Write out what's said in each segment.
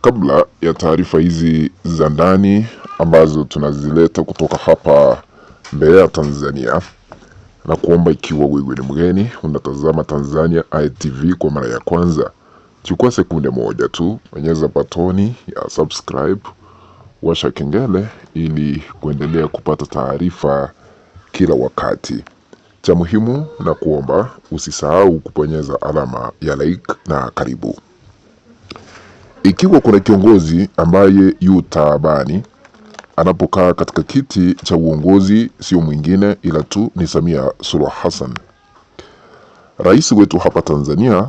Kabla ya taarifa hizi za ndani ambazo tunazileta kutoka hapa Mbeya, Tanzania, na kuomba ikiwa wewe ni mgeni unatazama Tanzania ITV kwa mara ya kwanza, chukua sekunde moja tu, bonyeza batoni ya subscribe, washa kengele ili kuendelea kupata taarifa kila wakati. Cha muhimu na kuomba usisahau kubonyeza alama ya like na karibu. Ikiwa kuna kiongozi ambaye yu taabani anapokaa katika kiti cha uongozi, sio mwingine ila tu ni Samia Suluhu Hassan, rais wetu hapa Tanzania.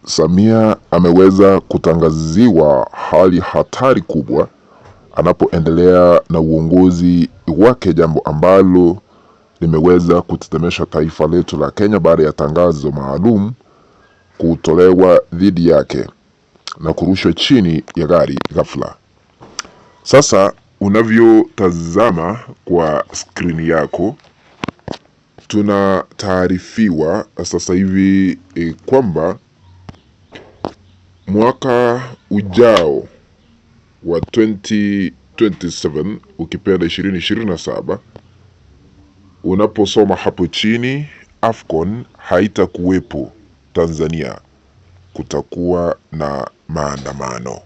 Samia ameweza kutangaziwa hali hatari kubwa anapoendelea na uongozi wake, jambo ambalo limeweza kutetemesha taifa letu la Kenya baada ya tangazo maalum kutolewa dhidi yake na kurushwa chini ya gari ghafla. Sasa unavyotazama kwa skrini yako, tunataarifiwa sasa hivi kwamba mwaka ujao wa 2027 ukipenda 2027, unaposoma hapo chini, AFCON haitakuwepo Tanzania, kutakuwa na maandamano.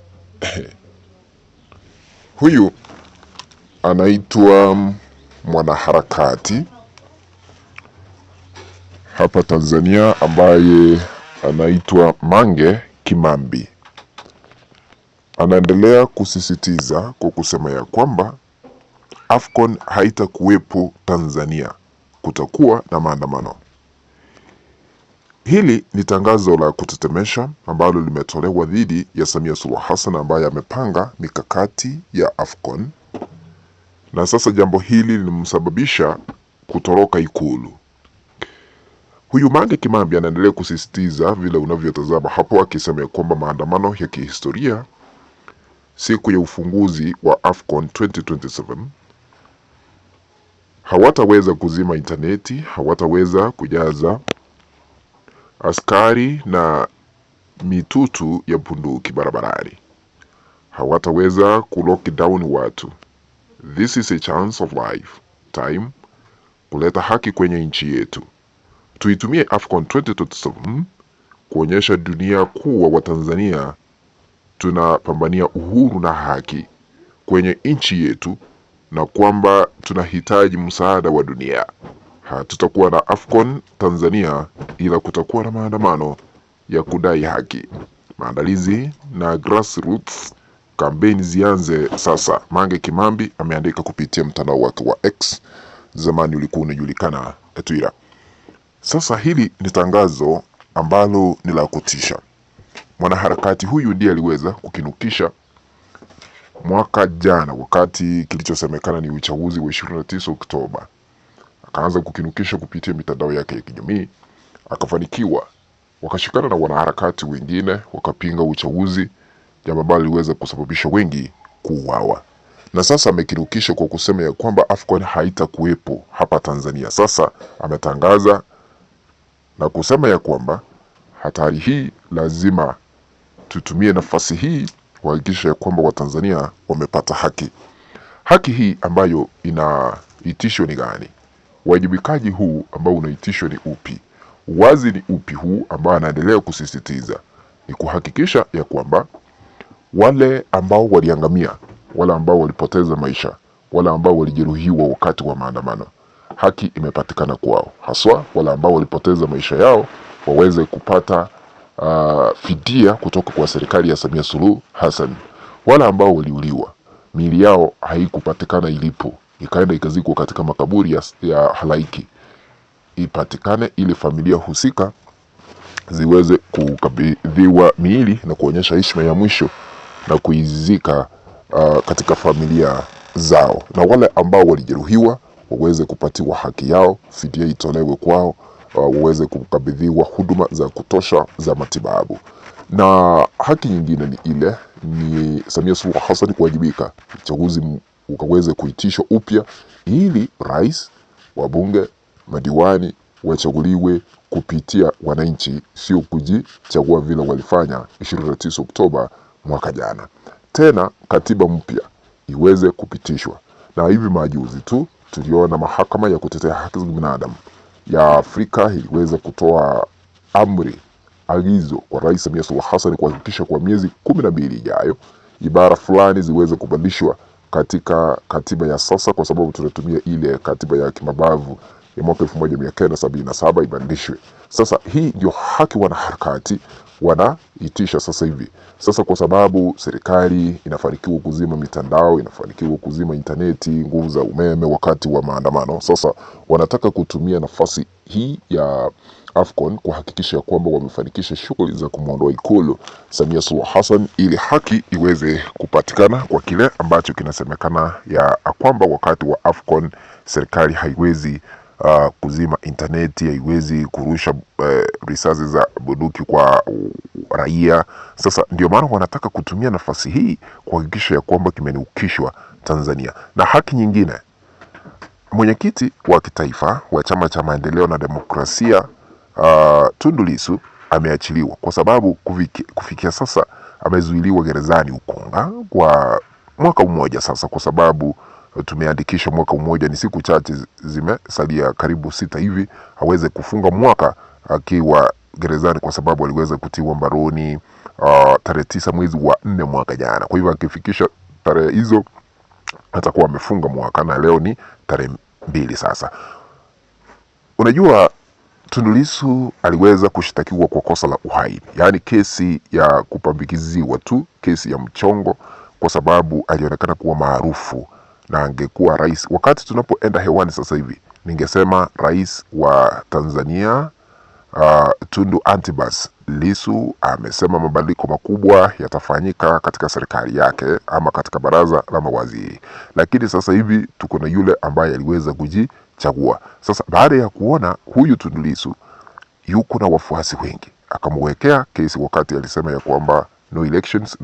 Huyu anaitwa mwanaharakati hapa Tanzania ambaye anaitwa Mange Kimambi. Anaendelea kusisitiza kwa kusema ya kwamba AFCON haitakuwepo Tanzania, kutakuwa na maandamano. Hili ni tangazo la kutetemesha ambalo limetolewa dhidi ya Samia Suluhu Hassan ambaye amepanga mikakati ya AFCON, na sasa jambo hili limemsababisha kutoroka Ikulu. Huyu Mange Kimambi anaendelea kusisitiza vile unavyotazama hapo, akisema kwamba maandamano ya kihistoria siku ya ufunguzi wa AFCON 2027 hawataweza kuzima interneti, hawataweza kujaza askari na mitutu ya bunduki barabarani, hawataweza kulockdown watu. This is a chance of life time kuleta haki kwenye nchi yetu. Tuitumie AFCON 2027 kuonyesha dunia kuwa Watanzania tunapambania uhuru na haki kwenye nchi yetu, na kwamba tunahitaji msaada wa dunia. Hatutakuwa na AFCON Tanzania, ila kutakuwa na maandamano ya kudai haki. Maandalizi na grassroots kampeni zianze sasa. Mange Kimambi ameandika kupitia mtandao wake wa X, zamani ulikuwa unajulikana Twitter. Sasa hili ni tangazo ambalo ni la kutisha. Mwanaharakati huyu ndiye aliweza kukinukisha mwaka jana, wakati kilichosemekana ni uchaguzi wa 29 Oktoba. Akaanza kukinukisha kupitia mitandao yake ya kijamii, akafanikiwa. Wakashikana na wanaharakati wengine wakapinga uchaguzi, jambo ambalo liweza kusababisha wengi kuuawa. Na sasa amekinukisha kwa kusema ya kwamba AFCON haitakuwepo hapa Tanzania. Sasa ametangaza na kusema ya kwamba hatari hii lazima tutumie nafasi hii kuhakikisha ya kwamba Watanzania wamepata haki. Haki hii ambayo inaitishwa ni gani? Wajibikaji huu ambao unaitishwa ni upi? Wazi ni upi huu ambao anaendelea kusisitiza? Ni kuhakikisha ya kwamba wale ambao waliangamia, wale ambao walipoteza maisha, wale ambao walijeruhiwa wakati wa maandamano, haki imepatikana kwao. Haswa wale ambao walipoteza maisha yao waweze kupata fidia kutoka kwa serikali ya Samia Suluhu Hassan. Wale ambao waliuliwa, miili yao haikupatikana ilipo, ikaenda ikazikwa katika makaburi ya halaiki, ipatikane ili familia husika ziweze kukabidhiwa miili na kuonyesha heshima ya mwisho na kuizika katika familia zao. Na wale ambao walijeruhiwa waweze kupatiwa haki yao, fidia itolewe kwao, waweze kukabidhiwa huduma za kutosha za matibabu. Na haki nyingine ni Samia Suluhu Hassan kuwajibika, uchaguzi ukaweze kuitishwa upya ili rais, wabunge, madiwani wachaguliwe kupitia wananchi, sio kujichagua vile walifanya 29 Oktoba mwaka jana. Tena katiba mpya iweze kupitishwa. Na hivi majuzi tu tuliona mahakama ya kutetea haki za binadamu ya Afrika iliweza kutoa amri, agizo kwa Rais Samia Suluhu Hassan kuhakikisha kwa miezi 12 ijayo ibara fulani ziweze kubadilishwa katika katiba ya sasa, kwa sababu tunatumia ile katiba ya kimabavu ya mwaka 1977 ibadilishwe. Sasa hii ndio haki wanaharakati wanaitisha sasa hivi. Sasa kwa sababu serikali inafanikiwa kuzima mitandao, inafanikiwa kuzima interneti, nguvu za umeme wakati wa maandamano, sasa wanataka kutumia nafasi hii ya AFCON kuhakikisha kwamba wamefanikisha shughuli za kumwondoa Ikulu Samia Suluhu Hassan ili haki iweze kupatikana kwa kile ambacho kinasemekana ya kwamba wakati wa AFCON serikali haiwezi kuzima interneti, haiwezi kurusha risasi za bunduki kwa raia. Sasa ndio maana wanataka kutumia nafasi hii kuhakikisha ya kwamba kimenukishwa Tanzania. Na haki nyingine, mwenyekiti wa kitaifa wa Chama cha Maendeleo na Demokrasia Tundu Lissu ameachiliwa kwa sababu kufikia sasa amezuiliwa gerezani Ukonga kwa mwaka mmoja sasa, kwa sababu tumeandikisha mwaka mmoja, ni siku chache zimesalia, karibu 6 hivi aweze kufunga mwaka akiwa gerezani, kwa sababu aliweza kutiwa mbaroni tarehe 9 mwezi wa 4 mwaka jana. Kwa hivyo akifikisha tarehe hizo atakuwa amefunga mwaka, na leo ni tarehe 2 sasa. Unajua, Tundu Lissu aliweza kushtakiwa kwa kosa la uhaini, yaani kesi ya kupambikiziwa tu, kesi ya mchongo, kwa sababu alionekana kuwa maarufu na angekuwa rais. Wakati tunapoenda hewani sasa hivi, ningesema rais wa Tanzania Tundu Antipas Lissu amesema mabadiliko makubwa yatafanyika katika serikali yake ama katika baraza la mawaziri. Lakini sasa hivi tuko na yule ambaye aliweza kujichagua. Sasa baada ya kuona huyu Tundu Lissu yuko na wafuasi wengi, akamwekea kesi wakati alisema ya kwamba no elections,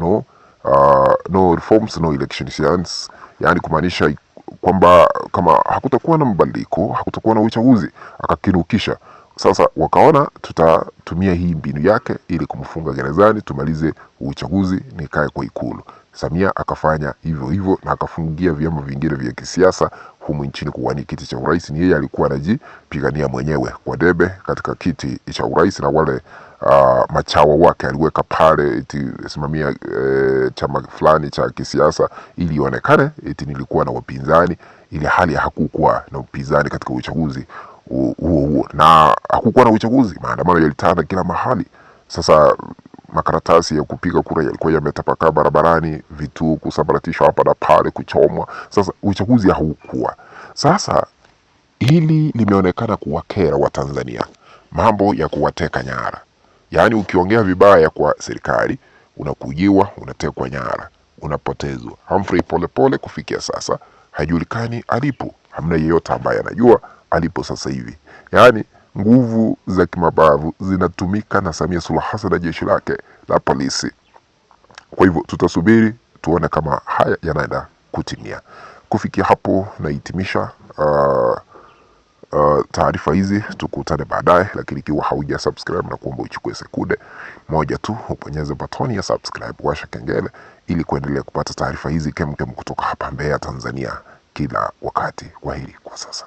no reforms, no elections, yani kumaanisha kwamba kama hakutakuwa na mabadiliko, hakutakuwa na uchaguzi, akakinukisha. Sasa wakaona tutatumia hii mbinu yake ili kumfunga gerezani, tumalize uchaguzi, nikae kwa Ikulu. Samia akafanya hivyo hivyo na akafungia vyama vingine vya kisiasa humu nchini kuwania kiti cha urais. Ni yeye alikuwa anajipigania mwenyewe kwa debe katika kiti cha urais, na wale machawa wake aliweka pale eti simamia chama fulani cha kisiasa ili ionekane eti nilikuwa na wapinzani, ili hali hakukuwa na upinzani katika uchaguzi huo, na hakukuwa na uchaguzi. Maandamano yalitanda kila mahali. Sasa makaratasi ya kupiga kura yalikuwa yametapakaa barabarani, vitu kusambaratishwa hapa na pale, kuchomwa. Sasa uchaguzi haukuwa. Sasa hili limeonekana kuwakera wa Tanzania, mambo ya kuwateka nyara. Yaani ukiongea vibaya kwa serikali unakujiwa, unatekwa nyara, unapotezwa. Humphrey Polepole kufikia sasa hajulikani alipo, hamna yeyote ambaye anajua alipo sasa hivi. Yaani nguvu za kimabavu zinatumika na Samia Suluhu Hassan na jeshi lake la polisi. Kwa hivyo tutasubiri tuone kama haya yanaenda kutimia. Kufikia hapo nahitimisha taarifa hizi, tukutane baadaye. Lakini ikiwa hauja subscribe, na kuomba uchukue sekunde moja tu uponyeze button ya subscribe, washa kengele ili kuendelea kupata taarifa hizi kemkem kutoka hapa Mbeya, Tanzania kila wakati. Kwaheri kwa sasa.